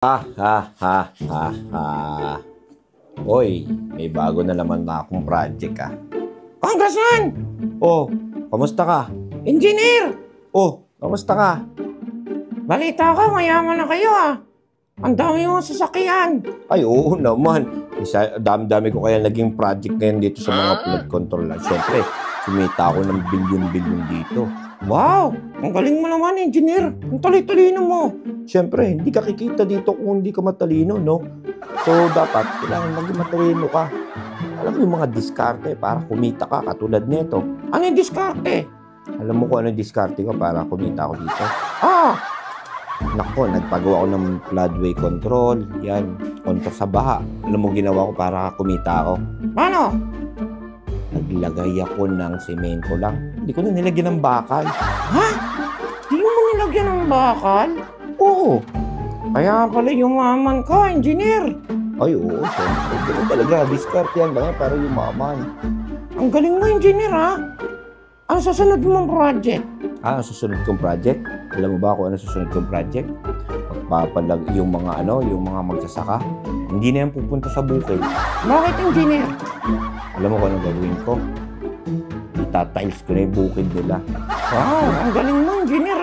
Ha. Hoy, may bago na naman na akong project Congressman! Oh, kamusta ka? Engineer! Oh, kamusta ka? Balita ko, mayaman na kayo Ang dami yung sasakyan. Ay, oo naman. Dami-dami ko kaya naging project ngayon dito sa mga flood control. Siyempre, sumita ako ng bilyon-bilyon dito. Wow! Ang galing mo naman, engineer. Ang talino mo. Siyempre, hindi ka kikita dito kung hindi ka matalino, no? So, dapat, kailangan maging matalino ka. Alam mo yung mga diskarte para kumita ka, katulad nito. Ano yung diskarte? Alam mo kung ano yung diskarte ko para kumita ako dito? Nako, nagpagawa ako ng floodway control. Yan, kontra sa baha. Alam mo ginawa ko para kumita ako? Paano? Naglagay ako ng semento lang. Hindi ko na nilagyan ng bakal. Ha? Di mo nilagyan ng bakal? Oo. Kaya pala yumaman ka, engineer. Ay, oo. Siyempre, ganun talaga. Discard yan lang para yumaman. Ang galing mo, engineer, Ano susunod mong project? Ang susunod kong project? Alam mo ba kung ano susunod kong project? Magpapalag yung mga magsasaka. Hindi na yan pupunta sa bukid. Bakit, engineer? Alam mo kung ano gagawin ko? Itatiles ko na yung bukid nila. Wow, ang galing mo, engineer,